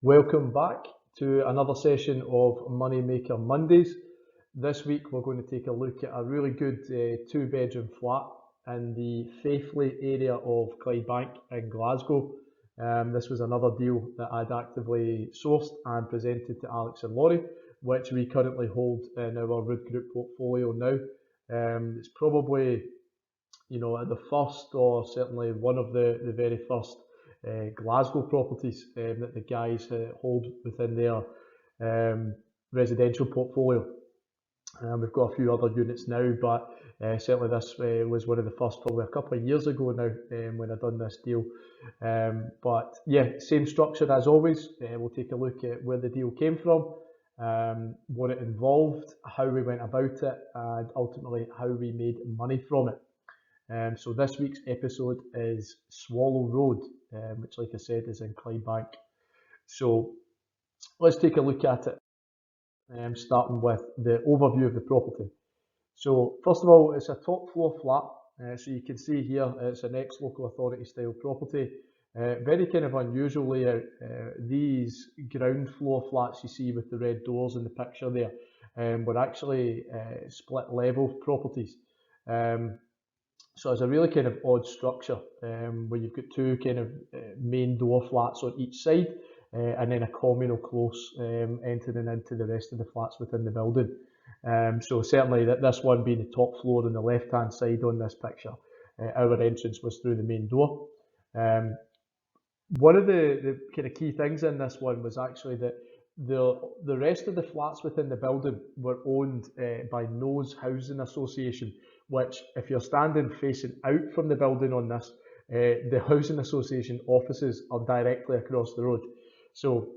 Welcome back to another session of Moneymaker Mondays. This week we're going to take a look at a really good two-bedroom flat in the Faithfully area of Clydebank in Glasgow. This was another deal that I'd actively sourced and presented to Alex and Laurie, which we currently hold in our Rood Group portfolio now. It's probably, the first, or certainly one of the very first Glasgow properties that the guys hold within their residential portfolio. We've got a few other units now, but certainly this was one of the first, probably a couple of years ago now, when I done this deal. But yeah, same structure as always. We'll take a look at where the deal came from, what it involved, how we went about it, and ultimately how we made money from it. So this week's episode is Swallow Road, which, like I said, is in Clydebank. So let's take a look at it, starting with the overview of the property. So first of all, it's a top floor flat. So you can see here, it's an ex-local authority style property. Very kind of unusual layout. These ground floor flats you see with the red doors in the picture there were actually split level properties. So it's a really kind of odd structure where you've got two kind of main door flats on each side and then a communal close entering into the rest of the flats within the building. So certainly this one being the top floor on the left hand side on this picture, our entrance was through the main door. One of the kind of key things in this one was actually that the rest of the flats within the building were owned by Nose Housing Association, which, if you're standing facing out from the building on this, the Housing Association offices are directly across the road. So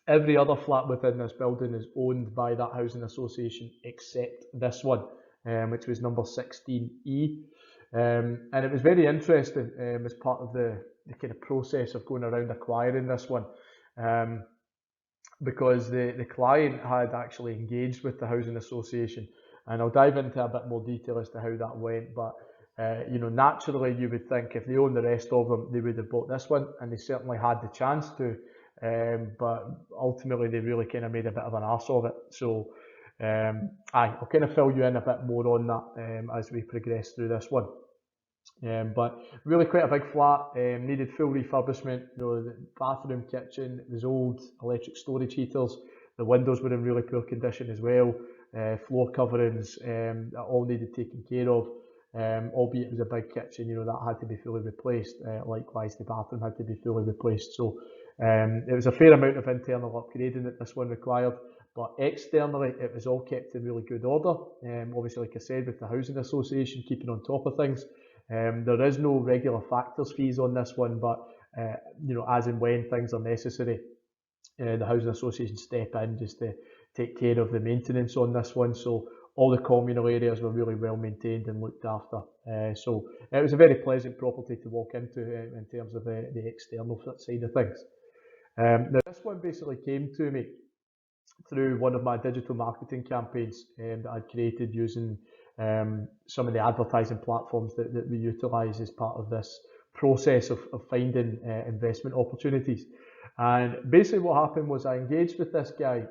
every other flat within this building is owned by that Housing Association except this one, which was number 16E. And it was very interesting as part of the kind of process of going around acquiring this one. Because the client had actually engaged with the Housing Association, and I'll dive into a bit more detail as to how that went, but naturally you would think if they own the rest of them, they would have bought this one, and they certainly had the chance to, but ultimately they really kind of made a bit of an arse of it. So I'll kind of fill you in a bit more on that as we progress through this one. But really quite a big flat, needed full refurbishment. The bathroom, kitchen, it was old electric storage heaters. The windows were in really poor condition as well. Floor coverings, all needed taken care of. Albeit it was a big kitchen, that had to be fully replaced. Likewise, the bathroom had to be fully replaced. So it was a fair amount of internal upgrading that this one required. But externally, it was all kept in really good order. Obviously, like I said, with the Housing Association keeping on top of things. There is no regular factors fees on this one, but as and when things are necessary, the Housing Association step in just to take care of the maintenance on this one. So all the communal areas were really well maintained and looked after. So it was a very pleasant property to walk into in terms of the external side of things. Now this one basically came to me through one of my digital marketing campaigns that I'd created using some of the advertising platforms that we utilise as part of this process of finding investment opportunities. And basically what happened was I engaged with this guy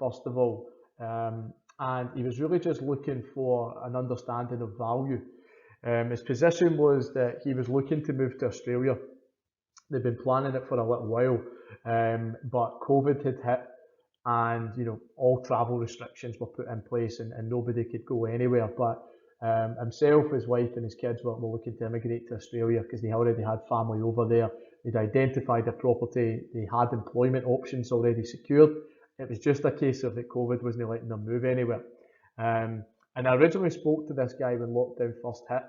first of all, and he was really just looking for an understanding of value. His position was that he was looking to move to Australia. They've been planning it for a little while, but COVID had hit, and all travel restrictions were put in place, and nobody could go anywhere. But himself, his wife and his kids were looking to immigrate to Australia because they already had family over there. They'd identified a property, they had employment options already secured. It was just a case of that COVID wasn't letting them move anywhere. And I originally spoke to this guy when lockdown first hit,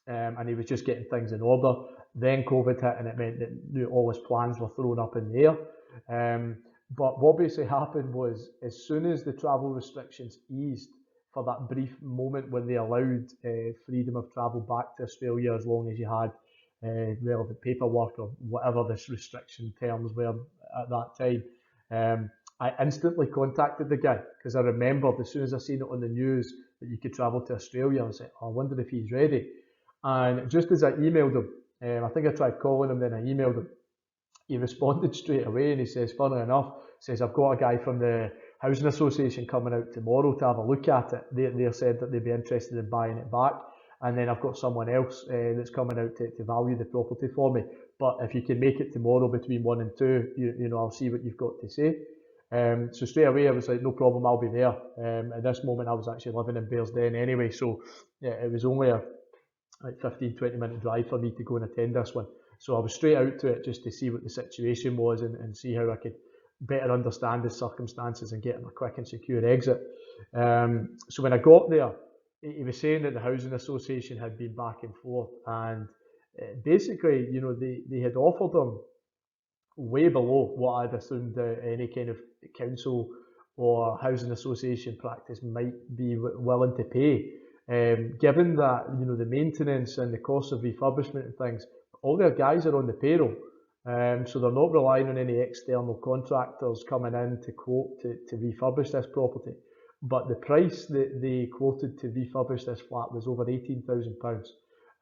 and he was just getting things in order. Then COVID hit, and it meant that all his plans were thrown up in the air. But what basically happened was, as soon as the travel restrictions eased for that brief moment when they allowed freedom of travel back to Australia, as long as you had relevant paperwork or whatever this restriction terms were at that time, I instantly contacted the guy because I remembered as soon as I seen it on the news that you could travel to Australia, I was like, I wonder if he's ready. And just as I emailed him, I think I tried calling him, then I emailed him. he responded straight away and he says, funnily enough, says, I've got a guy from the Housing Association coming out tomorrow to have a look at it. They said that they'd be interested in buying it back. And then I've got someone else that's coming out to value the property for me. But if you can make it tomorrow between 1 and 2, you know, I'll see what you've got to say. So straight away I was like, no problem, I'll be there. At this moment I was actually living in Bearsden anyway, so yeah, it was only a 15-20 minute drive for me to go and attend this one. So I was straight out to it just to see what the situation was and see how I could better understand the circumstances and get him a quick and secure exit. So when I got there, he was saying that the Housing Association had been back and forth, and basically, you know, they had offered him way below what I'd assumed any kind of council or housing association practice might be willing to pay. Given that, you know, the maintenance and the cost of refurbishment and things, all their guys are on the payroll, so they're not relying on any external contractors coming in to quote to refurbish this property. But the price that they quoted to refurbish this flat was over £18,000,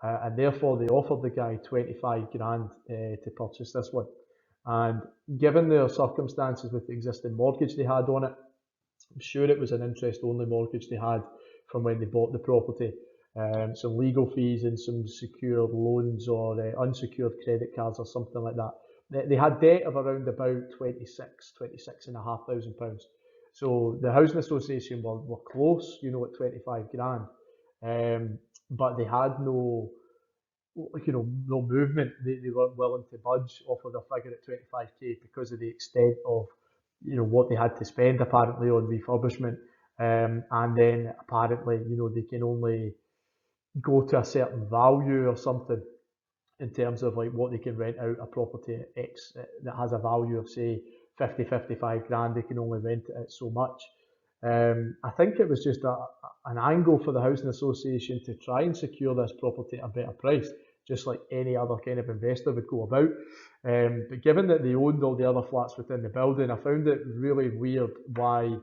and therefore they offered the guy 25 grand to purchase this one. And given their circumstances with the existing mortgage they had on it, I'm sure it was an interest-only mortgage they had from when they bought the property, some legal fees and some secured loans or unsecured credit cards or something like that. They had debt of around about £26,500. So the Housing Association were close, you know, at 25 grand, but they had no movement. They weren't willing to budge off of their figure at 25k because of the extent of, you know, what they had to spend apparently on refurbishment, and then apparently, you know, they can only go to a certain value or something in terms of like what they can rent out a property X that has a value of say 55 grand. They can only rent it at so much. I think it was just an angle for the Housing Association to try and secure this property at a better price, just like any other kind of investor would go about. But given that they owned all the other flats within the building, I found it really weird why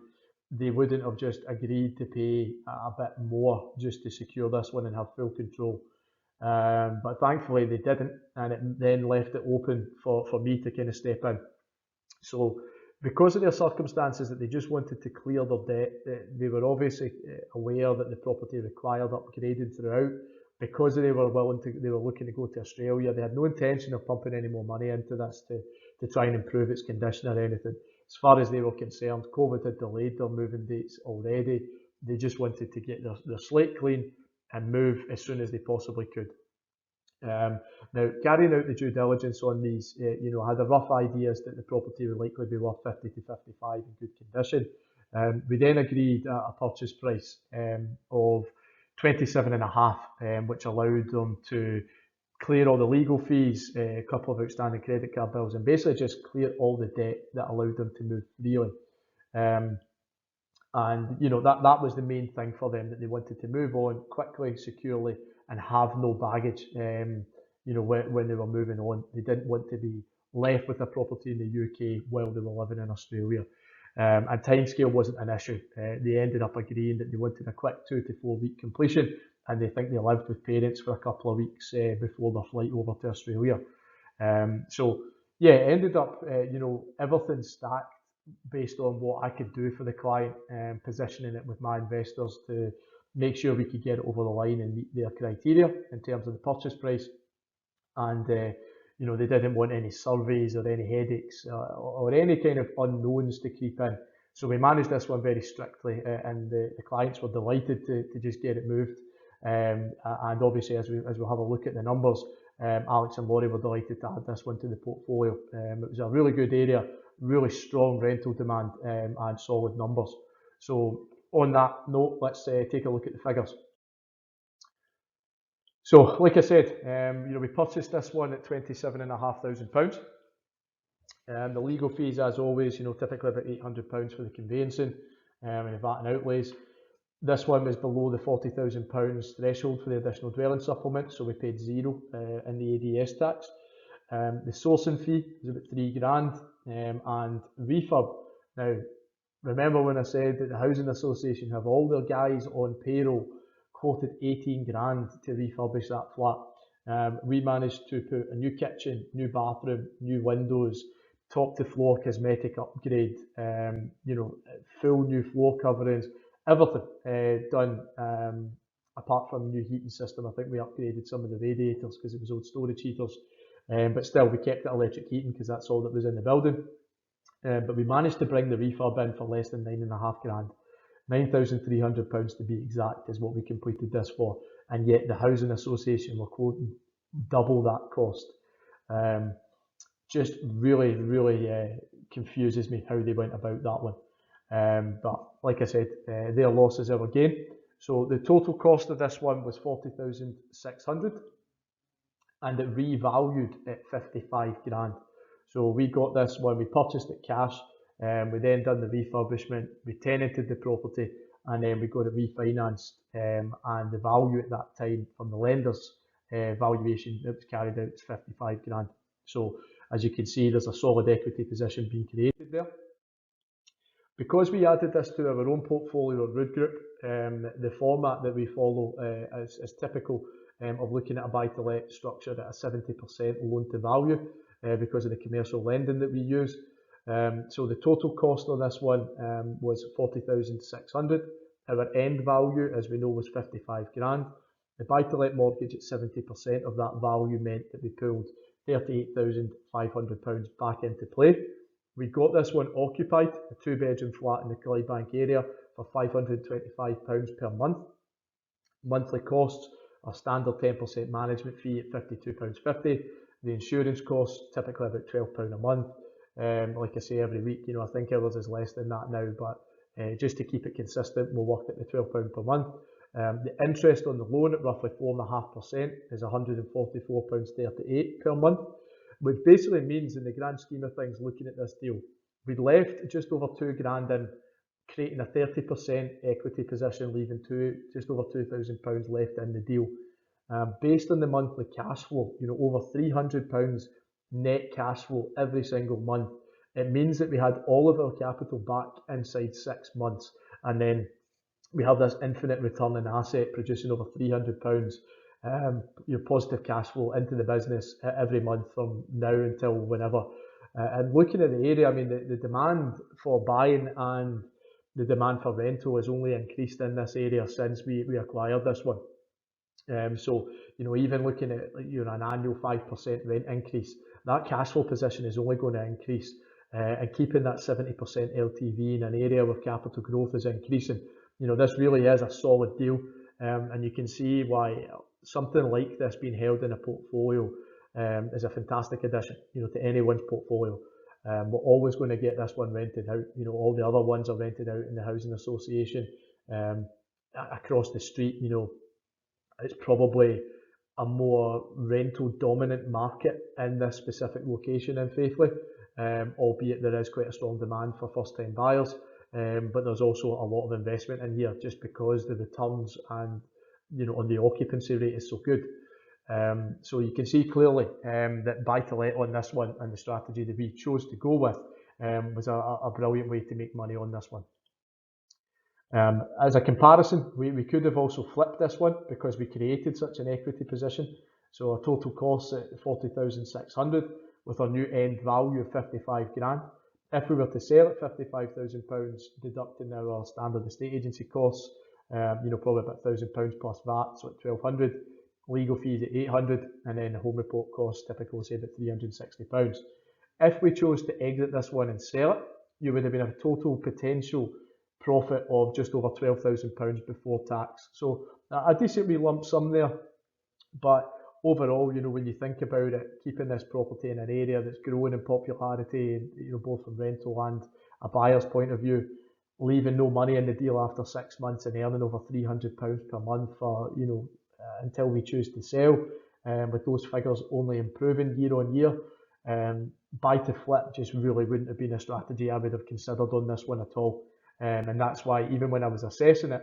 they wouldn't have just agreed to pay a bit more just to secure this one and have full control. But thankfully they didn't, and it then left it open for me to kind of step in. So because of their circumstances that they just wanted to clear their debt, they were obviously aware that the property required upgrading throughout. Because they were looking to go to Australia, they had no intention of pumping any more money into this to try and improve its condition or anything. As far as they were concerned, COVID had delayed their moving dates already. They just wanted to get their slate clean and move as soon as they possibly could. Now, carrying out the due diligence on these, I had a rough idea as that the property would likely be worth 50 to 55 in good condition. We then agreed at a purchase price of 27.5, which allowed them to clear all the legal fees, a couple of outstanding credit card bills, and basically just clear all the debt that allowed them to move freely. And you know that was the main thing for them, that they wanted to move on quickly, securely, and have no baggage. When they were moving on, they didn't want to be left with a property in the UK while they were living in Australia. And timescale wasn't an issue. They ended up agreeing that they wanted a quick 2 to 4 week completion, and they think they lived with parents for a couple of weeks before their flight over to Australia. It ended up, everything stacked based on what I could do for the client, positioning it with my investors to make sure we could get it over the line and meet their criteria in terms of the purchase price. And they didn't want any surveys or any headaches or any kind of unknowns to creep in. So we managed this one very strictly, and the clients were delighted to just get it moved. And obviously, as we'll have a look at the numbers, Alex and Laurie were delighted to add this one to the portfolio. It was a really good area, really strong rental demand, and solid numbers. So on that note, let's take a look at the figures. So, like I said, we purchased this one at £27,500. The legal fees, as always, typically about £800 for the conveyancing and the VAT and outlays. This one was below the £40,000 threshold for the additional dwelling supplement, so we paid zero in the ADS tax. The sourcing fee was about £3,000, and refurb. Now, remember when I said that the Housing Association have all their guys on payroll, quoted £18,000 to refurbish that flat. We managed to put a new kitchen, new bathroom, new windows, top to floor cosmetic upgrade, full new floor coverings, everything done. Apart from new heating system, I think we upgraded some of the radiators because it was old storage heaters. But still, we kept it electric heating because that's all that was in the building. But we managed to bring the refurb in for less than £9,500. £9,300 to be exact is what we completed this for, and yet the housing association were quoting double that cost. Just really confuses me how they went about that one. But like I said, their loss is our gain. So the total cost of this one was 40,600, and it revalued at 55 grand. So we got this when we purchased it cash. We then done the refurbishment, we tenanted the property, and then we got it refinanced. And the value at that time from the lender's valuation that was carried out is 55 grand. So as you can see, there's a solid equity position being created there. Because we added this to our own portfolio at Rood Group, the format that we follow is typical of looking at a buy-to-let structure at a 70% loan to value because of the commercial lending that we use. So the total cost on this one was 40,600. Our end value, as we know, was 55 grand. The buy-to-let mortgage at 70% of that value meant that we pulled £38,500 back into play. We got this one occupied, a 2-bedroom flat in the Clydebank area, for £525 per month. Monthly costs are standard 10% management fee at £52.50. The insurance costs typically about £12 a month. Like I say, every week, I think ours is less than that now, but just to keep it consistent, we'll work at the £12 per month. The interest on the loan at roughly 4.5% is £144.38 per month, which basically means, in the grand scheme of things, looking at this deal, we left just over 2 grand in, creating a 30% equity position, leaving just over £2,000 left in the deal. Based on the monthly cash flow, over £300 net cash flow every single month, it means that we had all of our capital back inside 6 months, and then we have this infinite return on asset producing over £300 your positive cash flow into the business every month from now until whenever. And looking at the area, I mean, the demand for buying and the demand for rental has only increased in this area since we acquired this one. So, even looking at an annual 5% rent increase, that cash flow position is only going to increase. And keeping that 70% LTV in an area where capital growth is increasing, this really is a solid deal. And you can see why something like this being held in a portfolio is a fantastic addition, to anyone's portfolio. We're always going to get this one rented out. All the other ones are rented out in the housing association. Across the street, it's probably a more rental dominant market in this specific location in Faithfully, albeit there is quite a strong demand for first time buyers. But there's also a lot of investment in here just because the returns and on the occupancy rate is so good. So you can see clearly that buy-to-let on this one and the strategy that we chose to go with was a brilliant way to make money on this one. As a comparison, we could have also flipped this one because we created such an equity position. So our total cost at 40,600 with our new end value of 55 grand. If we were to sell at £55,000, deducting our standard estate agency costs, probably about £1,000 plus VAT, so at 1,200. Legal fees at 800, and then the home report costs typically say about £360. If we chose to exit this one and sell it, you would have been a total potential profit of just over £12,000 before tax. So a decent wee lump sum there, but overall, when you think about it, keeping this property in an area that's growing in popularity, both from rental and a buyer's point of view, leaving no money in the deal after 6 months and earning over £300 per month for, until we choose to sell, with those figures only improving year on year. Buy to flip just really wouldn't have been a strategy I would have considered on this one at all. And that's why even when I was assessing it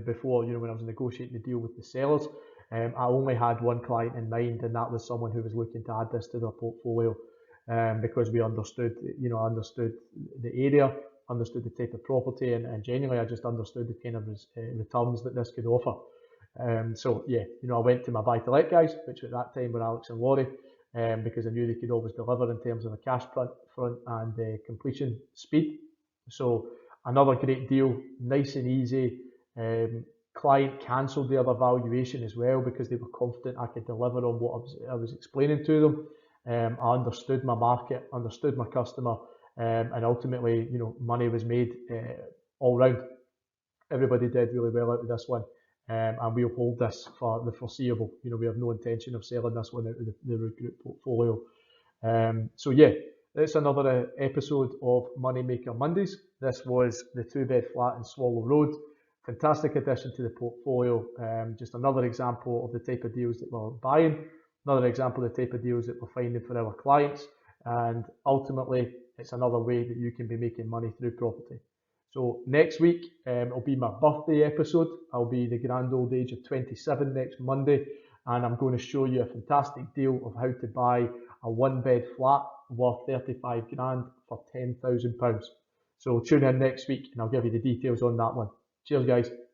before, when I was negotiating the deal with the sellers, I only had one client in mind, and that was someone who was looking to add this to their portfolio, because we understood, understood the area, understood the type of property, and genuinely I just understood the kind of returns that this could offer. So yeah, I went to my buy to let guys, which at that time were Alex and Laurie, because I knew they could always deliver in terms of the cash front and completion speed. So another great deal, nice and easy. Client cancelled the other valuation as well because they were confident I could deliver on what I was explaining to them. I understood my market, understood my customer, and ultimately, money was made all round. Everybody did really well out of this one, and we'll hold this for the foreseeable. We have no intention of selling this one out of the group portfolio. So yeah, that's another episode of Moneymaker Mondays. This was the 2-bed flat in Swallow Road. Fantastic addition to the portfolio. Just another example of the type of deals that we're buying, another example of the type of deals that we're finding for our clients, and ultimately it's another way that you can be making money through property. So next week it'll be my birthday episode. I'll be the grand old age of 27 next Monday, and I'm going to show you a fantastic deal of how to buy a 1-bed flat worth 35 grand for £10,000. So tune in next week and I'll give you the details on that one. Cheers guys.